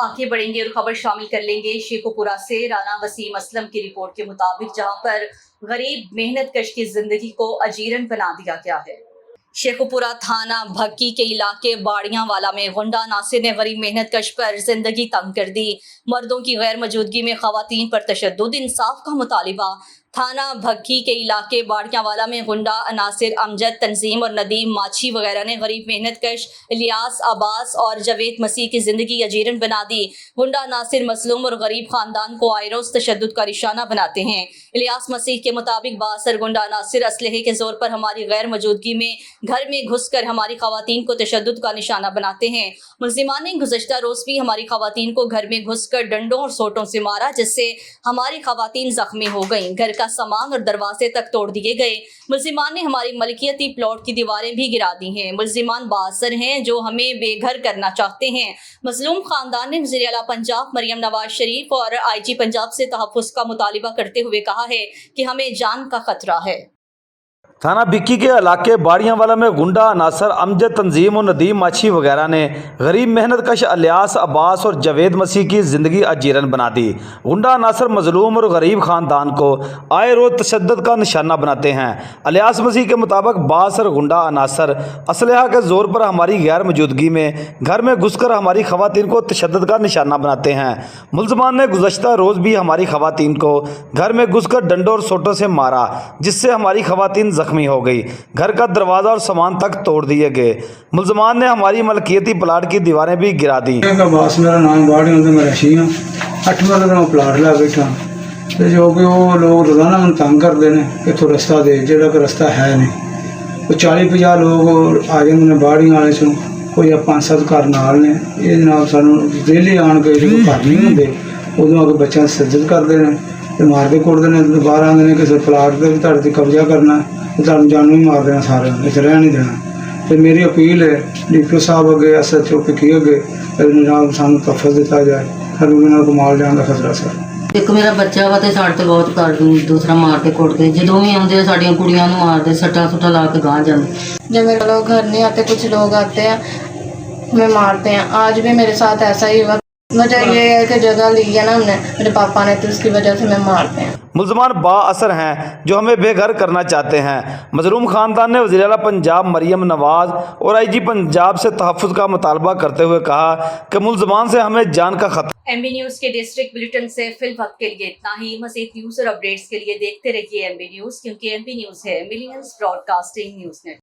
आगे बढ़ेंगे और खबर शामिल कर लेंगे शेखोपुरा से। राना वसीम असलम की रिपोर्ट के मुताबिक जहां पर गरीब मेहनत कश की जिंदगी को अजीरन बना दिया गया है। शेखोपुरा थाना भक्की के इलाके बाड़ियांवाला में गुंडा नासिर ने गरीब मेहनत कश पर जिंदगी तंग कर दी। मर्दों की गैर मौजूदगी में खवातीन पर तशद्दुद, इंसाफ का मुतालिबा। थाना भक्की के इलाके बाड़ियांवाला में गुंडा नासिर, अमजद, तंजीम और नदीम माछी वगैरह ने गरीब मेहनत कश इलियास, अब्बास और जवेद मसीह की जिंदगी अजीरन बना दी। गुंडा नासिर मसलूम और गरीब खानदान को आए रोज तशद्दुद का निशाना बनाते हैं। इलियास मसीह के मुताबिक बासर गुंडा नासिर असलहे के जोर पर हमारी गैर मौजूदगी में घर में घुसकर हमारी खवातीन को तशद्दुद का निशाना बनाते हैं। मुल्जिमान ने गुज़श्ता रोज भी हमारी खवातीन को घर में घुसकर डंडों और सोटों से मारा, जिससे हमारी खवातीन जख्मी हो गईं। घर का सामान और दरवाजे तक तोड़ दिए गए। मुल्जिमान ने हमारी मलकियती प्लॉट की दीवारें भी गिरा दी हैं। मुल्जिमान बासर हैं जो हमें बेघर करना चाहते हैं। मजलूम खानदान ने वज़ीर आला पंजाब मरियम नवाज शरीफ और IG पंजाब से तहफ़्फ़ुज़ का मुतालिबा करते हुए कहा है कि हमें जान का खतरा है। थाना भिक्की के इलाके बाड़ियांवाला में गुंडा नासर, अमजद, तंजीम और नदीम माछी वगैरह ने गरीब मेहनत कश इलियास, अब्बास और जवेद मसीह की ज़िंदगी अजीरन बना दी। गुंडा नासर मजलूम और गरीब ख़ानदान को आए रोज तशद्दुद का निशाना बनाते हैं। इलियास मसीह के मुताबिक बासर गुंडा नासर असलहा के ज़ोर पर हमारी गैर मौजूदगी में घर में घुसकर हमारी खवातीन को तशद्दुद का निशाना बनाते हैं। मुल्ज़िमान ने गुज़श्ता रोज़ भी हमारी खवातीन को घर में घुसकर डंडों और सोटों से मारा, जिससे हमारी खवातीन जख्मी हो गई। घर का दरवाजा और सामान तक तोड़ दिए गए। मुल्ज़िमान ने हमारी मलकियती प्लाट की दीवारें भी गिरा दी। बास मेरा नाम बाड़ियों मैं रशी हाँ 8 मरला प्लाट ला बैठा तो जो कि वो लोग रोजाना मैं तंग करते हैं कि तू रस्ता दे, जो कि रस्ता है नहीं। तो 40-50 लोग आ जाते हैं बाड़ियों वाले चों, कोई 5-7 घर नाल ने। ये जनाब सानू डेली आन के जो घर नहीं होंगे उदों आके बच्चों सज्जत करते हैं तो मार के कुटते हैं। बाहर आते हैं किसी प्लाट पर भी तुहाडे ते कब्जा करना तो तुहानू जानू ही मार देना, सारे इत्थे रह नहीं देना। तो मेरी अपील है DPO साहब अगे, SHO भिक्की अगे जनाब सानू तहफ़्फ़ुज़ दिता जाए, सानू इन्हां को मार जाने का खतरा सर। एक मेरा बच्चा वा ते साडे ते बहुत कर दूसरा मार के कुटते, जदों भी आउंदे साडियां कुड़ियां नूं मारदे, सट्टा सुट्टा ला के गांह जांदे। जब मेरे लोग घर नहीं आते, कुछ लोग आते हैं हमें मारते हैं। आज भी मेरे साथ ऐसा ही हुआ। वजह ये है कि जगह ली है ना हमने, मेरे पापा ने, तो उसकी वजह से हमें मारते हैं। मुल्ज़िमान बाअसर हैं जो हमें बेघर करना चाहते हैं। मजलूम खानदान ने वज़ीर आला पंजाब मरियम नवाज और IG पंजाब से तहफ़्फ़ुज़ का मुतालबा करते हुए कहा कि मुल्ज़िमान से हमें जान का खतरा। MB न्यूज़ के डिस्ट्रिक्ट बुलेटिन से फिलहाल के लिए इतना ही। मज़ीद न्यूज़ और अपडेट्स के लिए देखते रहिए MB न्यूज़, क्योंकि MB न्यूज़ है मिलियंस ब्रॉडकास्टिंग न्यूज़ नेटवर्क।